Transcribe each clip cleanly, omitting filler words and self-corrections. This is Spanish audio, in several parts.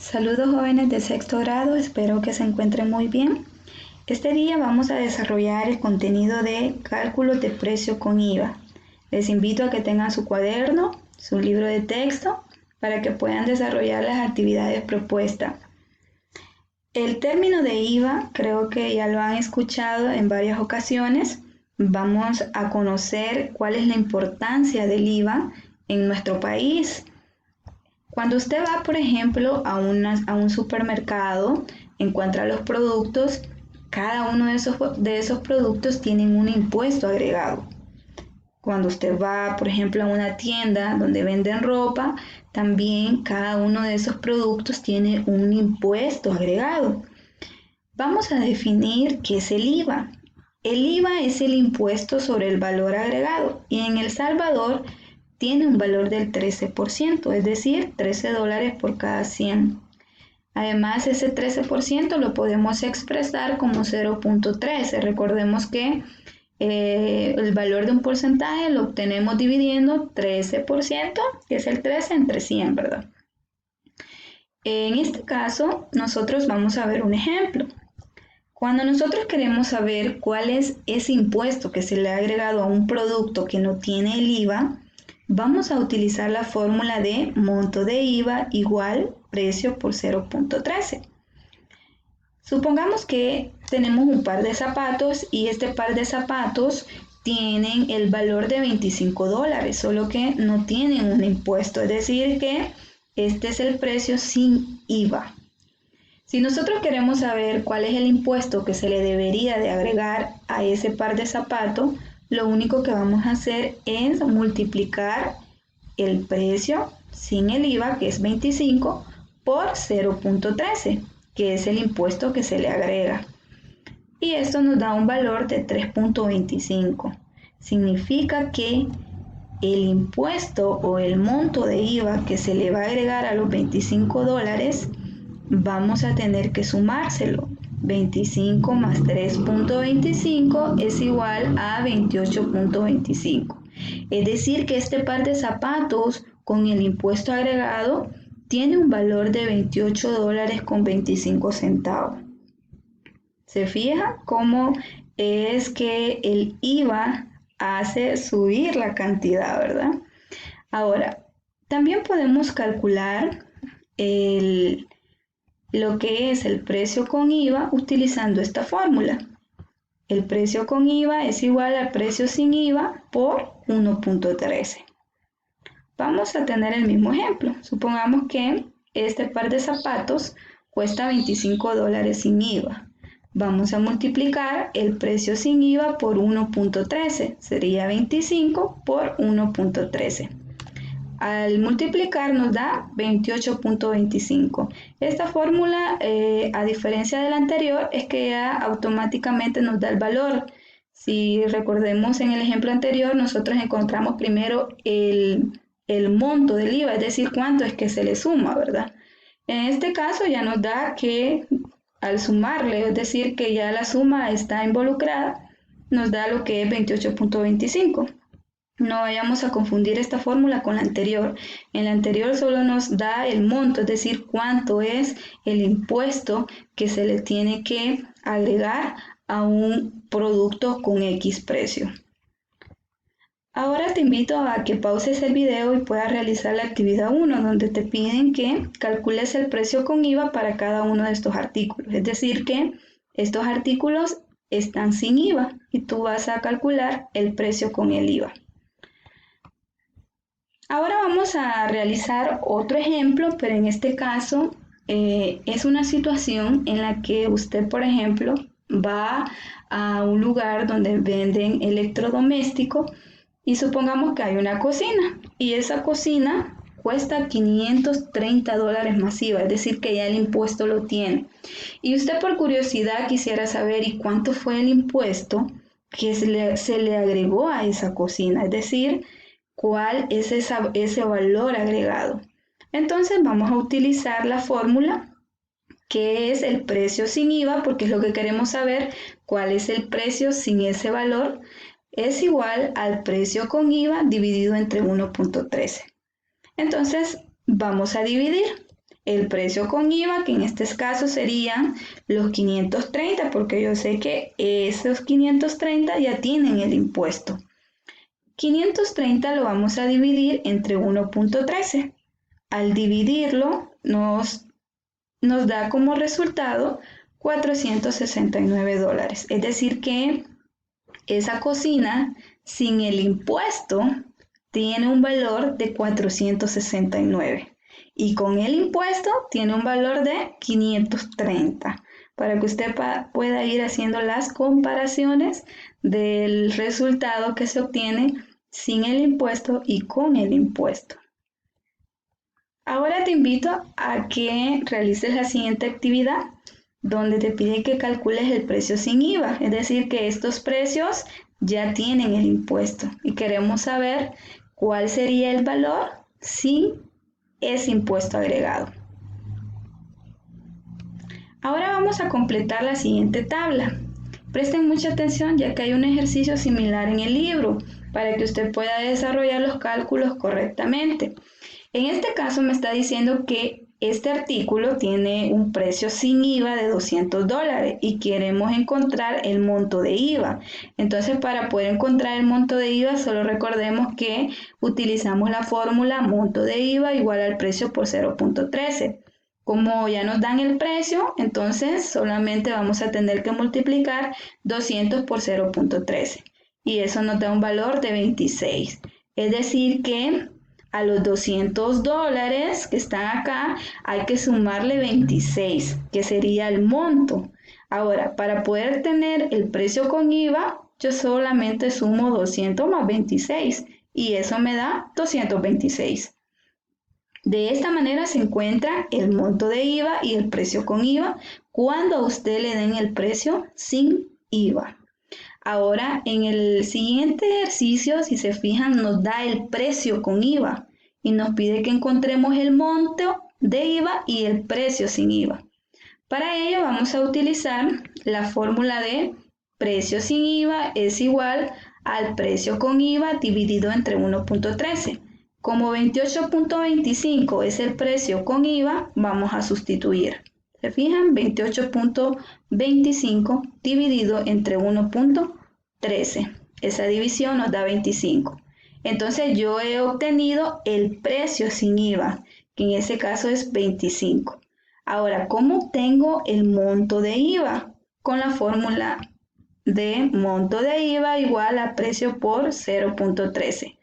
Saludos jóvenes de sexto grado, espero que se encuentren muy bien. Este día vamos a desarrollar el contenido de cálculos de precio con IVA. Les invito a que tengan su cuaderno, su libro de texto, para que puedan desarrollar las actividades propuestas. El término de IVA creo que ya lo han escuchado en varias ocasiones. Vamos a conocer cuál es la importancia del IVA en nuestro país. Cuando usted va, por ejemplo, a un supermercado, encuentra los productos, cada uno de esos productos tienen un impuesto agregado. Cuando usted va, por ejemplo, a una tienda donde venden ropa, también cada uno de esos productos tiene un impuesto agregado. Vamos a definir qué es el IVA. El IVA es el impuesto sobre el valor agregado y en El Salvador tiene un valor del 13%, es decir, $13 por cada 100. Además, ese 13% lo podemos expresar como 0.13. Recordemos que el valor de un porcentaje lo obtenemos dividiendo 13%, que es el 13 entre 100, ¿verdad? En este caso, nosotros vamos a ver un ejemplo. Cuando nosotros queremos saber cuál es ese impuesto que se le ha agregado a un producto que no tiene el IVA, vamos a utilizar la fórmula de monto de IVA igual precio por 0.13. Supongamos que tenemos un par de zapatos y este par de zapatos tienen el valor de $25, solo que no tienen un impuesto, es decir que este es el precio sin IVA. Si nosotros queremos saber cuál es el impuesto que se le debería de agregar a ese par de zapatos, lo único que vamos a hacer es multiplicar el precio sin el IVA, que es 25, por 0.13, que es el impuesto que se le agrega. Y esto nos da un valor de 3.25. Significa que el impuesto o el monto de IVA que se le va a agregar a los $25, vamos a tener que sumárselo. 25 más 3.25 es igual a 28.25. Es decir que este par de zapatos con el impuesto agregado tiene un valor de $28.25. ¿Se fija cómo es que el IVA hace subir la cantidad, verdad? Ahora, también podemos calcular lo que es el precio con IVA utilizando esta fórmula. El precio con IVA es igual al precio sin IVA por 1.13. Vamos a tener el mismo ejemplo. Supongamos que este par de zapatos cuesta $25 sin IVA. Vamos a multiplicar el precio sin IVA por 1.13. Sería 25 por 1.13. Al multiplicar nos da 28.25. Esta fórmula, a diferencia de la anterior, es que ya automáticamente nos da el valor. Si recordemos en el ejemplo anterior, nosotros encontramos primero el monto del IVA, es decir, cuánto es que se le suma, ¿verdad? En este caso ya nos da que al sumarle, es decir, que ya la suma está involucrada, nos da lo que es 28.25. No vayamos a confundir esta fórmula con la anterior. En la anterior solo nos da el monto, es decir, cuánto es el impuesto que se le tiene que agregar a un producto con X precio. Ahora te invito a que pauses el video y puedas realizar la actividad 1, donde te piden que calcules el precio con IVA para cada uno de estos artículos. Es decir, que estos artículos están sin IVA y tú vas a calcular el precio con el IVA. Ahora vamos a realizar otro ejemplo, pero en este caso es una situación en la que usted, por ejemplo, va a un lugar donde venden electrodomésticos y supongamos que hay una cocina y esa cocina cuesta $530 masiva, es decir, que ya el impuesto lo tiene. Y usted por curiosidad quisiera saber ¿y cuánto fue el impuesto que se le agregó a esa cocina? Es decir, ¿cuál es ese valor agregado? Entonces vamos a utilizar la fórmula que es el precio sin IVA, porque es lo que queremos saber, cuál es el precio sin ese valor, es igual al precio con IVA dividido entre 1.13. Entonces vamos a dividir. el precio con IVA, que en este caso serían los 530, porque yo sé que esos 530 ya tienen el impuesto. 530 lo vamos a dividir entre 1.13. Al dividirlo nos da como resultado $469. Es decir que esa cocina sin el impuesto tiene un valor de 469 y con el impuesto tiene un valor de 530 para que usted pueda ir haciendo las comparaciones del resultado que se obtiene sin el impuesto y con el impuesto. Ahora te invito a que realices la siguiente actividad donde te pide que calcules el precio sin IVA, es decir, que estos precios ya tienen el impuesto y queremos saber cuál sería el valor sin ese impuesto agregado. Ahora vamos a completar la siguiente tabla. Presten mucha atención ya que hay un ejercicio similar en el libro para que usted pueda desarrollar los cálculos correctamente. En este caso me está diciendo que este artículo tiene un precio sin IVA de $200 y queremos encontrar el monto de IVA. Entonces, para poder encontrar el monto de IVA, solo recordemos que utilizamos la fórmula monto de IVA igual al precio por 0.13. Como ya nos dan el precio, entonces solamente vamos a tener que multiplicar 200 por 0.13 y eso nos da un valor de 26. Es decir que a los $200 que están acá hay que sumarle 26, que sería el monto. Ahora, para poder tener el precio con IVA, yo solamente sumo 200 más 26 y eso me da 226. De esta manera se encuentra el monto de IVA y el precio con IVA cuando a usted le den el precio sin IVA. Ahora, en el siguiente ejercicio, si se fijan, nos da el precio con IVA y nos pide que encontremos el monto de IVA y el precio sin IVA. Para ello vamos a utilizar la fórmula de precio sin IVA es igual al precio con IVA dividido entre 1.13. Como 28.25 es el precio con IVA, vamos a sustituir. ¿Se fijan? 28.25 dividido entre 1.13. Esa división nos da 25. Entonces yo he obtenido el precio sin IVA, que en ese caso es 25. Ahora, ¿cómo obtengo el monto de IVA? Con la fórmula de monto de IVA igual a precio por 0.13.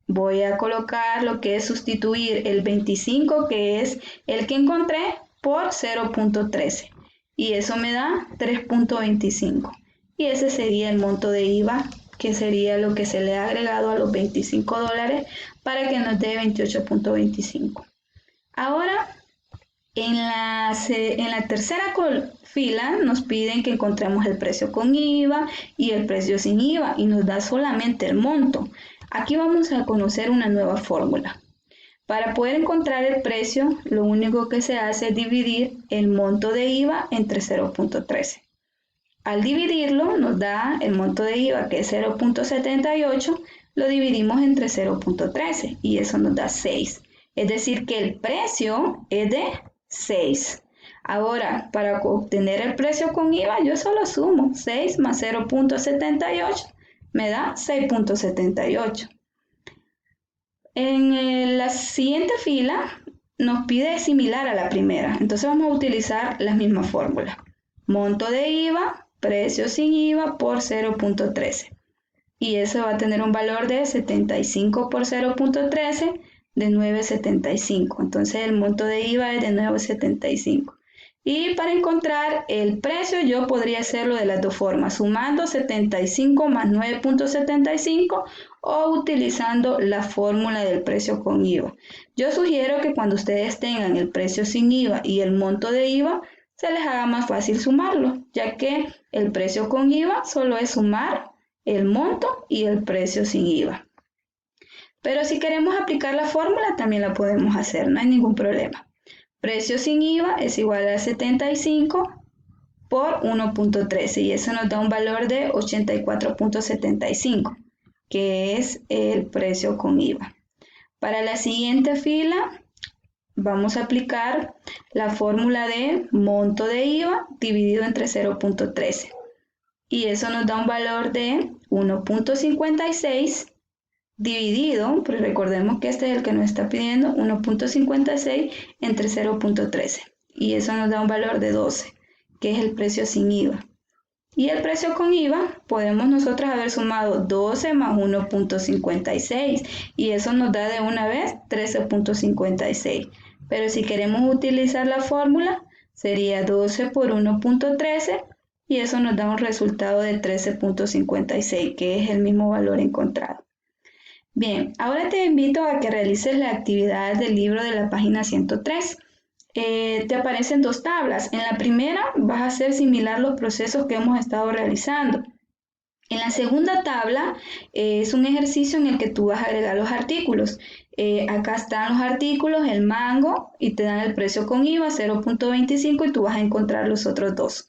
Voy a colocar lo que es sustituir el 25, que es el que encontré, por 0.13 y eso me da 3.25 y ese sería el monto de IVA, que sería lo que se le ha agregado a los $25 para que nos dé 28.25. Ahora en la tercera fila nos piden que encontremos el precio con IVA y el precio sin IVA y nos da solamente el monto. Aquí vamos a conocer una nueva fórmula. Para poder encontrar el precio, lo único que se hace es dividir el monto de IVA entre 0.13. Al dividirlo, nos da el monto de IVA, que es 0.78, lo dividimos entre 0.13 y eso nos da 6. Es decir, que el precio es de 6. Ahora, para obtener el precio con IVA, yo solo sumo 6 más 0.78, me da 6.78. En la siguiente fila nos pide similar a la primera, entonces vamos a utilizar la misma fórmula. Monto de IVA, precio sin IVA por 0.13 y eso va a tener un valor de 75 por 0.13 de 9.75, entonces el monto de IVA es de 9.75. Y para encontrar el precio yo podría hacerlo de las dos formas, sumando 75 más 9.75 o utilizando la fórmula del precio con IVA. Yo sugiero que cuando ustedes tengan el precio sin IVA y el monto de IVA, se les haga más fácil sumarlo, ya que el precio con IVA solo es sumar el monto y el precio sin IVA. Pero si queremos aplicar la fórmula, también la podemos hacer, no hay ningún problema. Precio sin IVA es igual a 75 por 1.13 y eso nos da un valor de 84.75, que es el precio con IVA. Para la siguiente fila vamos a aplicar la fórmula de monto de IVA dividido entre 0.13. Y eso nos da un valor de 1.56 dividido, pues recordemos que este es el que nos está pidiendo, 1.56 entre 0.13. Y eso nos da un valor de 12, que es el precio sin IVA. Y el precio con IVA, podemos nosotros haber sumado 12 más 1.56 y eso nos da de una vez 13.56. Pero si queremos utilizar la fórmula, sería 12 por 1.13 y eso nos da un resultado de 13.56, que es el mismo valor encontrado. Bien, ahora te invito a que realices la actividad del libro de la página 103. Te aparecen dos tablas. En la primera vas a hacer similar los procesos que hemos estado realizando. En la segunda tabla es un ejercicio en el que tú vas a agregar los artículos. Acá están los artículos, el mango, y te dan el precio con IVA 0.25 y tú vas a encontrar los otros dos,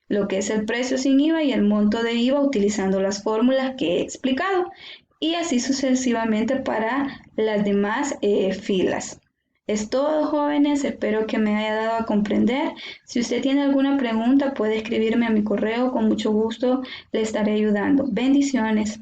lo que es el precio sin IVA y el monto de IVA utilizando las fórmulas que he explicado. Y así sucesivamente para las demás filas. Es todo, jóvenes, espero que me haya dado a comprender. Si usted tiene alguna pregunta, puede escribirme a mi correo, con mucho gusto le estaré ayudando. Bendiciones.